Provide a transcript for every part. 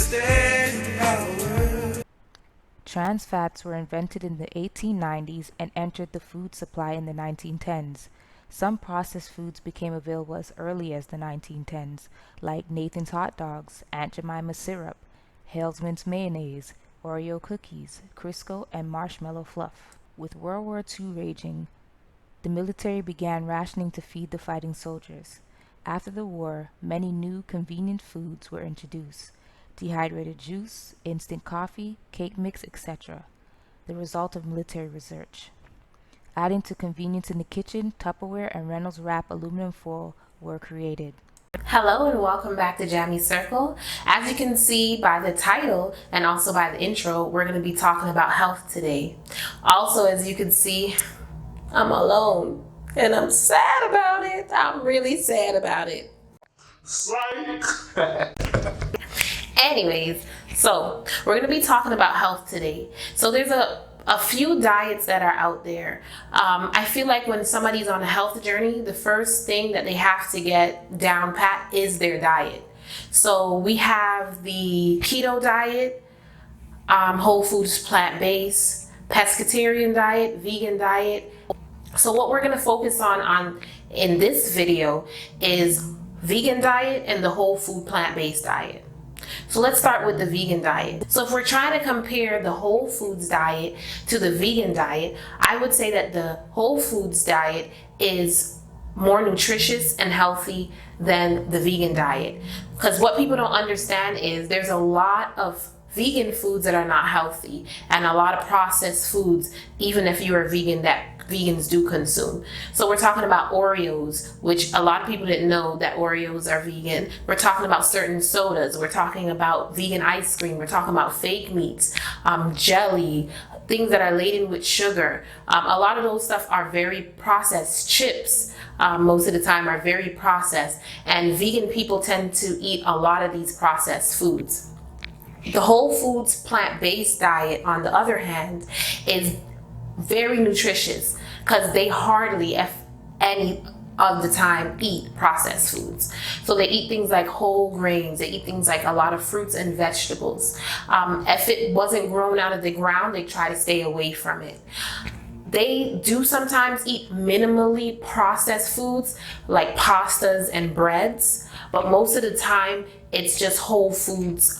staying power. Trans fats were invented in the 1890s and entered the food supply in the 1910s. Some processed foods became available as early as the 1910s, like Nathan's hot dogs, Aunt Jemima's syrup, Hale's mince mayonnaise, Oreo cookies, Crisco, and marshmallow fluff. With World War II raging, the military began rationing to feed the fighting soldiers. After the war, many new convenient foods were introduced: dehydrated juice, instant coffee, cake mix, etc., the result of military research. Adding to convenience in the kitchen, Tupperware and Reynolds Wrap aluminum foil were created. Hello and welcome back to Jamiicircle. As you can see by the title and also by the intro, we're going to be talking about health today. Also, as you can see, I'm alone and I'm sad about it. I'm really sad about it. Psych. Anyways, so we're going to be talking about health today. So there's a few diets that are out there. I feel like when somebody's on a health journey, the first thing that they have to get down pat is their diet. So we have the keto diet, whole foods plant-based, pescatarian diet, vegan diet. So what we're going to focus on in this video is vegan diet and the whole food plant-based diet. So let's start with the vegan diet. So if we're trying to compare the whole foods diet to the vegan diet, I would say that the whole foods diet is more nutritious and healthy than the vegan diet. Because what people don't understand is there's a lot of vegan foods that are not healthy and a lot of processed foods, even if you're a vegan, that vegans do consume. So we're talking about Oreos, which a lot of people didn't know that Oreos are vegan. We're talking about certain sodas. We're talking about vegan ice cream. We're talking about fake meats, jelly, things that are laden with sugar. A lot of those stuff are very processed. Chips, most of the time, are very processed. And vegan people tend to eat a lot of these processed foods. The whole foods plant-based diet, on the other hand, is very nutritious because they hardly, if any of the time, eat processed foods. So they eat things like whole grains, they eat things like a lot of fruits and vegetables. If it wasn't grown out of the ground, they try to stay away from it. They do sometimes eat minimally processed foods like pastas and breads, but most of the time it's just whole foods,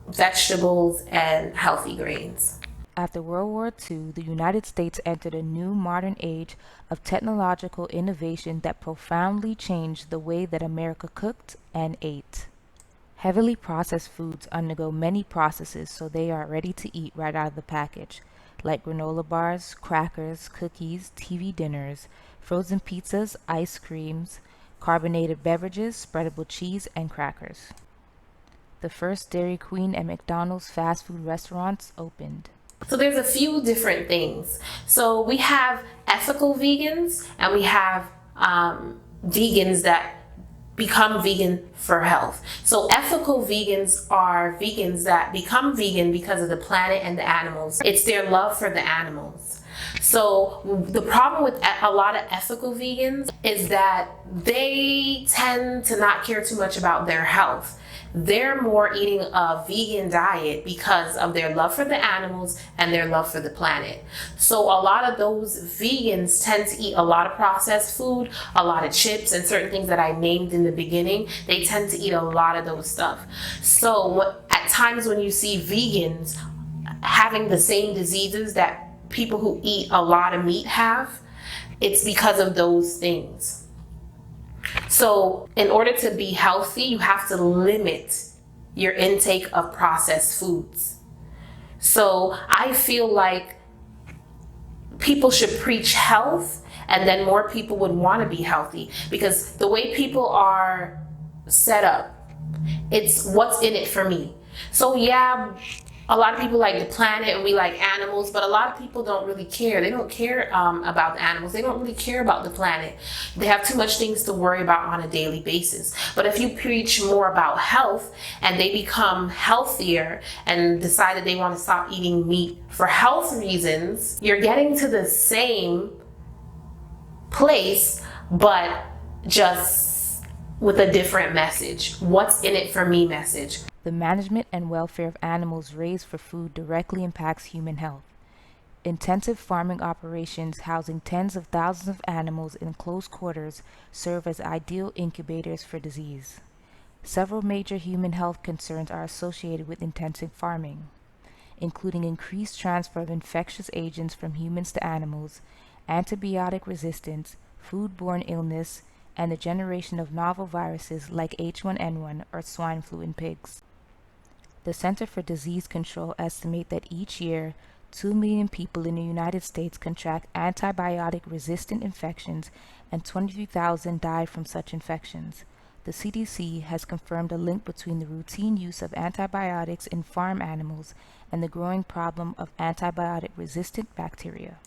vegetables, and healthy grains. After World War II, the United States entered a new modern age of technological innovation that profoundly changed the way that America cooked and ate. Heavily processed foods undergo many processes so they are ready to eat right out of the package, like granola bars, crackers, cookies, TV dinners, frozen pizzas, ice creams, carbonated beverages, spreadable cheese, and crackers. The first Dairy Queen and McDonald's fast food restaurants opened. So there's a few different things. So we have ethical vegans and we have vegans that become vegan for health. So ethical vegans are vegans that become vegan because of the planet and the animals. It's their love for the animals. So the problem with a lot of ethical vegans is that they tend to not care too much about their health. They're more eating a vegan diet because of their love for the animals and their love for the planet. So a lot of those vegans tend to eat a lot of processed food, a lot of chips, and certain things that I named in the beginning. They tend to eat a lot of those stuff. So at times when you see vegans having the same diseases that people who eat a lot of meat have, it's because of those things. So in order to be healthy, you have to limit your intake of processed foods. So I feel like people should preach health and then more people would want to be healthy, because the way people are set up, it's what's in it for me. So yeah, a lot of people like the planet and we like animals, but a lot of people don't really care. They don't care about the animals. They don't really care about the planet. They have too much things to worry about on a daily basis. But if you preach more about health and they become healthier and decide that they want to stop eating meat for health reasons, you're getting to the same place, but just with a different message. What's in it for me message. The management and welfare of animals raised for food directly impacts human health. Intensive farming operations housing tens of thousands of animals in close quarters serve as ideal incubators for disease. Several major human health concerns are associated with intensive farming, including increased transfer of infectious agents from humans to animals, antibiotic resistance, foodborne illness, and the generation of novel viruses like H1N1 or swine flu in pigs. The Center for Disease Control estimate that each year, 2 million people in the United States contract antibiotic-resistant infections and 23,000 die from such infections. The CDC has confirmed a link between the routine use of antibiotics in farm animals and the growing problem of antibiotic-resistant bacteria.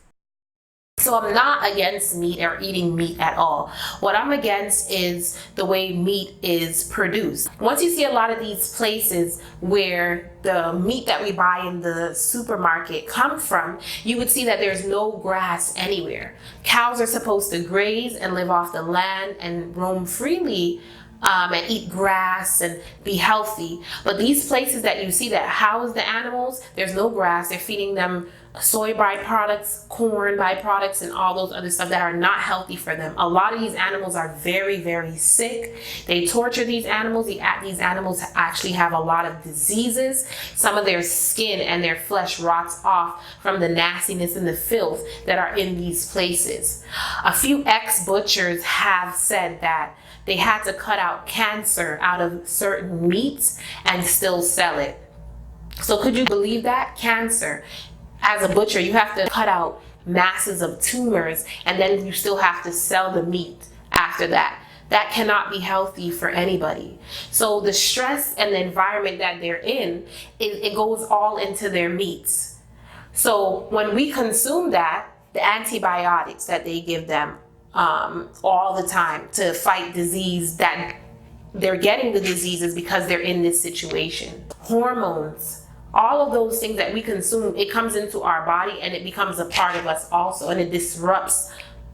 So I'm not against meat or eating meat at all. What I'm against is the way meat is produced. Once you see a lot of these places where the meat that we buy in the supermarket come from, you would see that there's no grass anywhere. Cows are supposed to graze and live off the land and roam freely and eat grass and be healthy. But these places that you see that house the animals, there's no grass. They're feeding them soy byproducts, corn byproducts, and all those other stuff that are not healthy for them. A lot of these animals are very, very sick. They torture these animals. These animals actually have a lot of diseases. Some of their skin and their flesh rots off from the nastiness and the filth that are in these places. A few ex-butchers have said that they had to cut out cancer out of certain meats and still sell it. So could you believe that? Cancer. As a butcher, you have to cut out masses of tumors and then you still have to sell the meat after that. That cannot be healthy for anybody. So the stress and the environment that they're in, it goes all into their meats. So when we consume that, the antibiotics that they give them all the time to fight disease, that they're getting the diseases because they're in this situation. Hormones. All of those things that we consume, it comes into our body and it becomes a part of us also, and it disrupts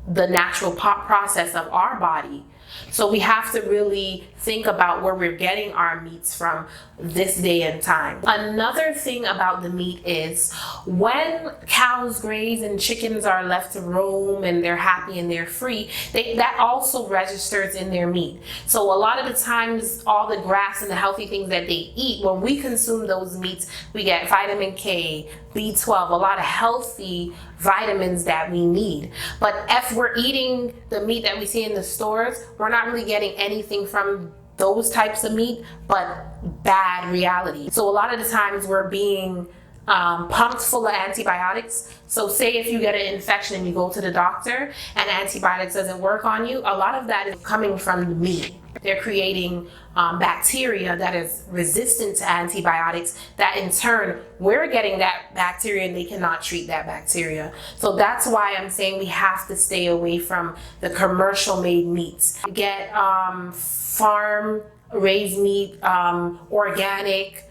the natural process of our body. So we have to really think about where we're getting our meats from this day and time. Another thing about the meat is when cows graze and chickens are left to roam and they're happy and they're free, that also registers in their meat. So a lot of the times, all the grass and the healthy things that they eat, when we consume those meats, we get vitamin K, B12, a lot of healthy vitamins that we need. But if we're eating the meat that we see in the stores, we're not really getting anything from those types of meat, but bad reality. So a lot of the times we're being pumped full of antibiotics. So say if you get an infection and you go to the doctor and antibiotics doesn't work on you, a lot of that is coming from the meat. They're creating bacteria that is resistant to antibiotics, that in turn, we're getting that bacteria and they cannot treat that bacteria. So that's why I'm saying we have to stay away from the commercial made meats. Get farm raised meat, organic.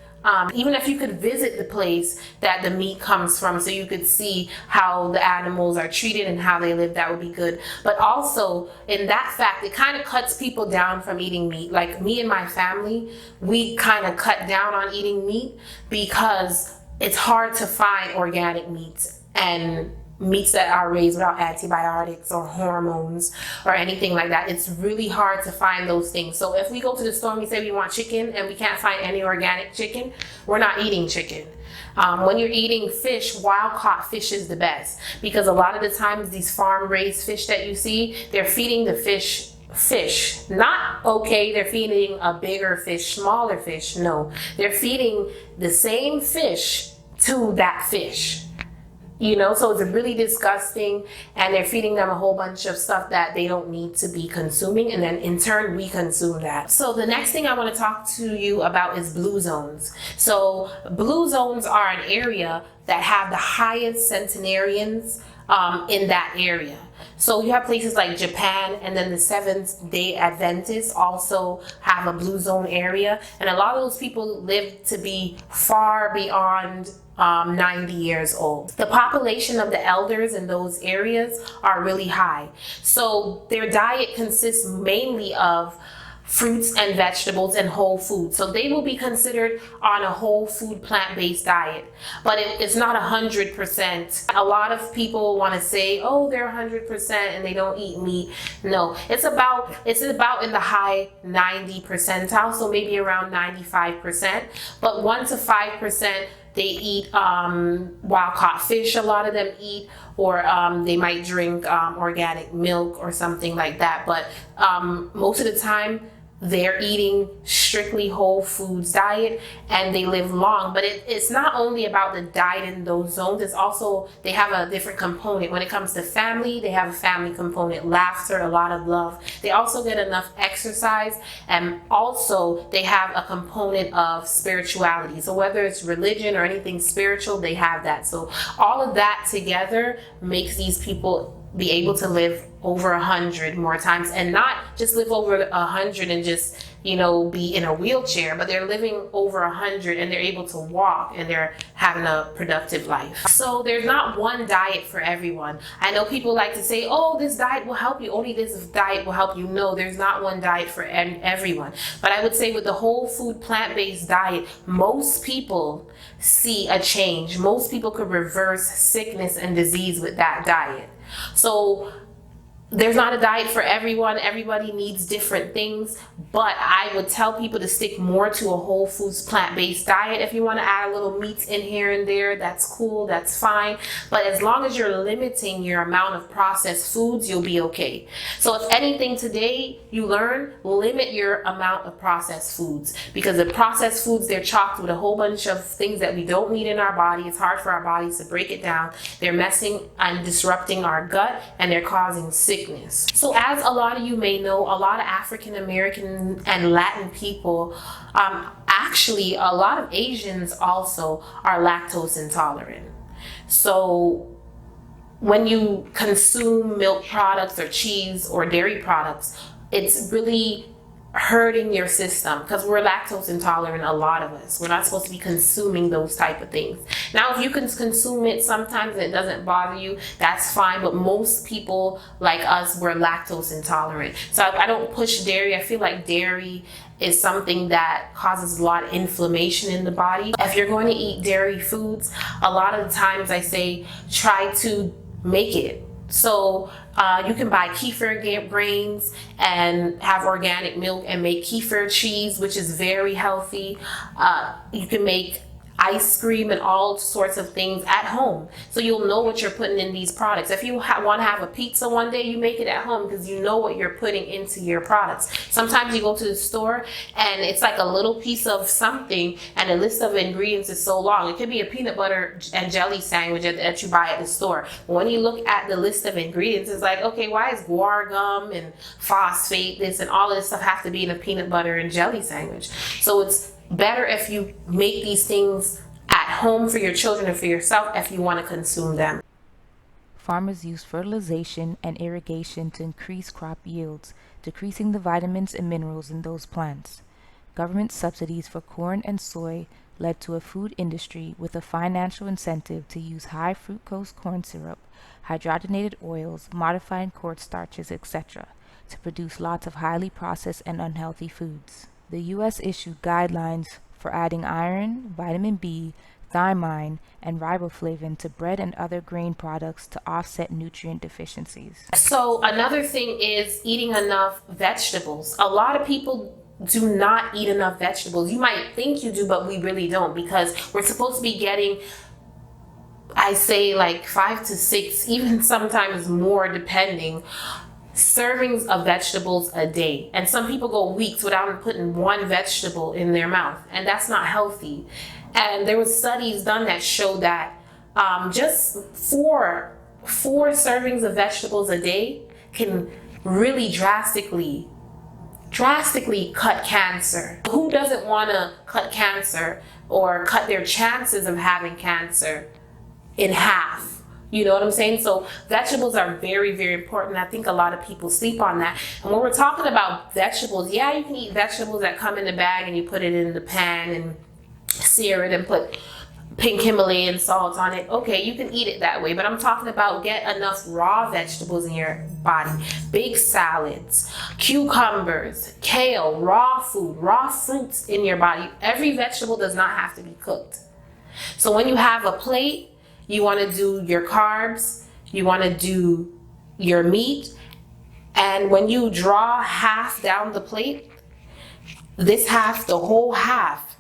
Even if you could visit the place that the meat comes from so you could see how the animals are treated and how they live, that would be good. But also, in that fact, it kind of cuts people down from eating meat. Like me and my family, we kind of cut down on eating meat because it's hard to find organic meats and meats that are raised without antibiotics or hormones or anything like that. It's really hard to find those things. So if we go to the store and we say we want chicken and we can't find any organic chicken, we're not eating chicken. When you're eating fish, wild caught fish is the best, because a lot of the times these farm raised fish that you see, they're feeding the fish not okay, they're feeding a bigger fish, smaller fish. No, they're feeding the same fish to that fish. You know, so it's really disgusting, and they're feeding them a whole bunch of stuff that they don't need to be consuming, and then in turn we consume that. So the next thing I want to talk to you about is blue zones. So blue zones are an area that have the highest centenarians in that area. So you have places like Japan, and then the Seventh-day Adventists also have a blue zone area, and a lot of those people live to be far beyond 90 years old. The population of the elders in those areas are really high. So their diet consists mainly of fruits and vegetables and whole food. So they will be considered on a whole food plant-based diet, but it's not 100%. A lot of people want to say, oh, they're 100% and they don't eat meat. No, it's about in the high 90 percentile, so maybe around 95%, but 1 to 5% they eat wild caught fish. A lot of them eat, or they might drink organic milk or something like that, but most of the time they're eating strictly whole foods diet and they live long. But it's not only about the diet in those zones, it's also, they have a different component. When it comes to family, they have a family component, laughter, a lot of love. They also get enough exercise, and also they have a component of spirituality. So whether it's religion or anything spiritual, they have that. So all of that together makes these people be able to live over 100 more times, and not just live over 100 and just, you know, be in a wheelchair, but they're living over 100 and they're able to walk and they're having a productive life. So there's not one diet for everyone. I know people like to say, oh, this diet will help you, only this diet will help you. No, there's not one diet for everyone. But I would say with the whole food plant-based diet, most people see a change. Most people could reverse sickness and disease with that diet. So there's not a diet for everyone. Everybody needs different things, but I would tell people to stick more to a whole foods plant-based diet. If you want to add a little meats in here and there, that's cool, that's fine. But as long as you're limiting your amount of processed foods, you'll be okay. So if anything today you learn, limit your amount of processed foods, because the processed foods, they're chocked with a whole bunch of things that we don't need in our body. It's hard for our bodies to break it down. They're messing and disrupting our gut, and they're causing sickness. So as a lot of you may know, a lot of African American and Latin people, actually a lot of Asians also are lactose intolerant. So when you consume milk products or cheese or dairy products, it's really hurting your system, because we're lactose intolerant, a lot of us. We're not supposed to be consuming those type of things. Now, if you can consume it sometimes and it doesn't bother you, that's fine, but most people like us, we're lactose intolerant. So I don't push dairy. I feel like dairy is something that causes a lot of inflammation in the body. If you're going to eat dairy foods, a lot of the times I say try to make it. So you can buy kefir grains and have organic milk and make kefir cheese, which is very healthy. You can make ice cream and all sorts of things at home, so you'll know what you're putting in these products. If you want to have a pizza one day, you make it at home because you know what you're putting into your products. Sometimes you go to the store and it's like a little piece of something and the list of ingredients is so long. It could be a peanut butter and jelly sandwich that you buy at the store. When you look at the list of ingredients, it's like, okay, why is guar gum and phosphate this and all of this stuff have to be in a peanut butter and jelly sandwich? So it's better if you make these things at home for your children and for yourself if you want to consume them. Farmers use fertilization and irrigation to increase crop yields, decreasing the vitamins and minerals in those plants. Government subsidies for corn and soy led to a food industry with a financial incentive to use high fructose corn syrup, hydrogenated oils, modified cornstarches, etc., to produce lots of highly processed and unhealthy foods. The U.S. issued guidelines for adding iron, vitamin B, thiamine, and riboflavin to bread and other grain products to offset nutrient deficiencies. So another thing is eating enough vegetables. A lot of people do not eat enough vegetables. You might think you do, but we really don't, because we're supposed to be getting, I say, like 5 to 6, even sometimes more, depending, servings of vegetables a day. And some people go weeks without putting one vegetable in their mouth, and that's not healthy. And there was studies done that showed that just four servings of vegetables a day can really drastically cut cancer. Who doesn't want to cut cancer or cut their chances of having cancer in half? You know what I'm saying? So vegetables are very, very important. I think a lot of people sleep on that. And when we're talking about vegetables, yeah, you can eat vegetables that come in the bag and you put it in the pan and sear it and put pink Himalayan salt on it. Okay, you can eat it that way, but I'm talking about get enough raw vegetables in your body. Big salads, cucumbers, kale, raw food, raw fruits in your body. Every vegetable does not have to be cooked. So when you have a plate, you want to do your carbs, you want to do your meat, and when you draw half down the plate, this half, the whole half,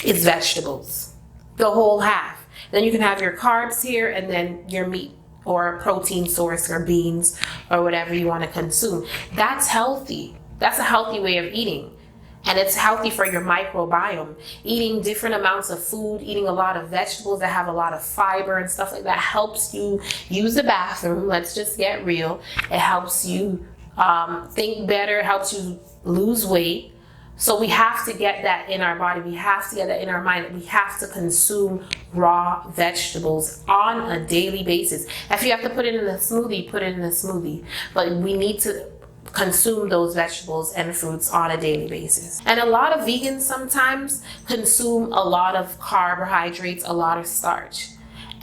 is vegetables. The whole half. Then you can have your carbs here and then your meat or a protein source or beans or whatever you want to consume. That's healthy. That's a healthy way of eating. And it's healthy for your microbiome. Eating different amounts of food, eating a lot of vegetables that have a lot of fiber and stuff like that helps you use the bathroom. Let's just get real. It helps you think better, it helps you lose weight. So we have to get that in our body. We have to get that in our mind. We have to consume raw vegetables on a daily basis. If you have to put it in a smoothie, put it in a smoothie. But we need to consume those vegetables and fruits on a daily basis. And a lot of vegans sometimes consume a lot of carbohydrates, a lot of starch.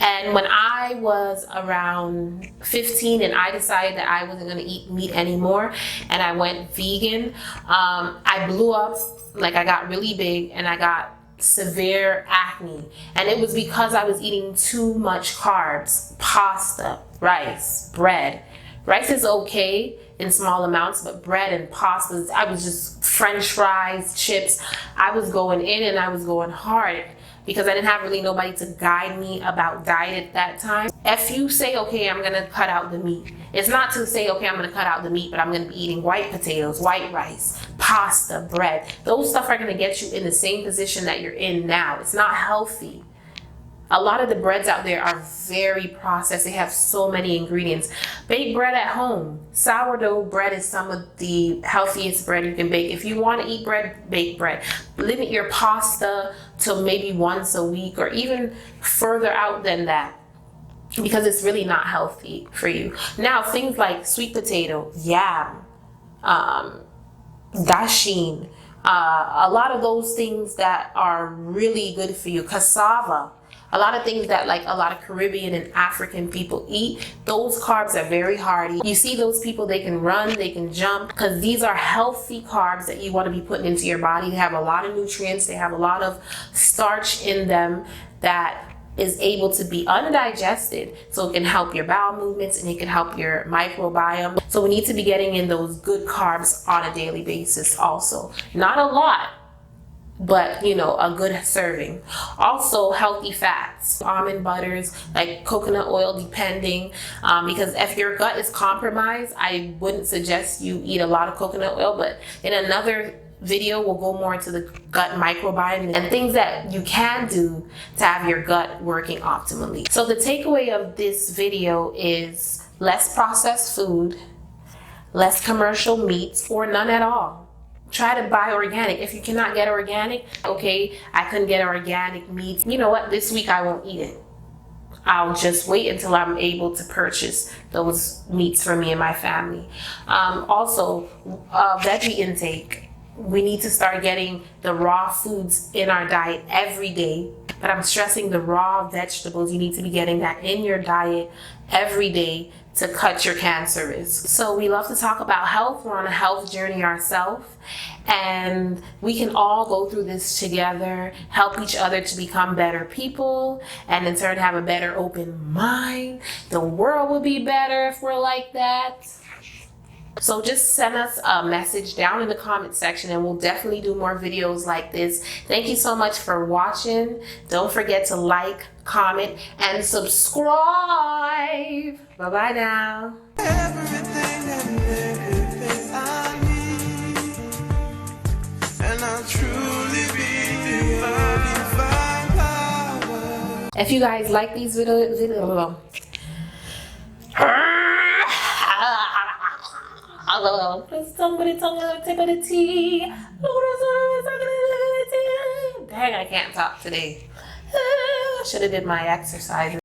And when I was around 15 and I decided that I wasn't gonna eat meat anymore and I went vegan, I blew up, like I got really big and I got severe acne. And it was because I was eating too much carbs, pasta, rice, bread. Rice is okay in small amounts, but bread and pastas, I was just French fries, chips. I was going in and I was going hard because I didn't have really nobody to guide me about diet at that time. If you say, okay, I'm gonna cut out the meat, it's not to say, okay, I'm gonna cut out the meat, but I'm gonna be eating white potatoes, white rice, pasta, bread. Those stuff are gonna get you in the same position that you're in now. It's not healthy. A lot of the breads out there are very processed. They have so many ingredients. Bake bread at home. Sourdough bread is some of the healthiest bread you can bake. If you want to eat bread, bake bread. Limit your pasta to maybe once a week or even further out than that, because it's really not healthy for you. Now, things like sweet potato, yam, dasheen, a lot of those things that are really good for you, cassava, a lot of things that like a lot of Caribbean and African people eat, those carbs are very hearty. You see those people, they can run, they can jump, because these are healthy carbs that you want to be putting into your body. They have a lot of nutrients, they have a lot of starch in them that is able to be undigested, so it can help your bowel movements and it can help your microbiome. So we need to be getting in those good carbs on a daily basis also. Not a lot, but you know, a good serving. Also healthy fats, almond butters, like coconut oil, depending, because if your gut is compromised, I wouldn't suggest you eat a lot of coconut oil. But in another video, we'll go more into the gut microbiome and things that you can do to have your gut working optimally. So the takeaway of this video is less processed food, less commercial meats, or none at all. Try to buy organic. If you cannot get organic, okay, I couldn't get organic meat. You know what? This week I won't eat it. I'll just wait until I'm able to purchase those meats for me and my family. Also, veggie intake. We need to start getting the raw foods in our diet every day. But I'm stressing the raw vegetables. You need to be getting that in your diet every day to cut your cancer risk. So we love to talk about health. We're on a health journey ourselves, and we can all go through this together, help each other to become better people, and in turn have a better open mind. The world would be better if we're like that. So just send us a message down in the comment section and we'll definitely do more videos like this. Thank you so much for watching. Don't forget to like, comment, and subscribe. Bye-bye now. Everything and everything I need, and I'll truly be divine power. If you guys like these videos, somebody told me the tip of the tea. Dang, I can't talk today. I should have did my exercises.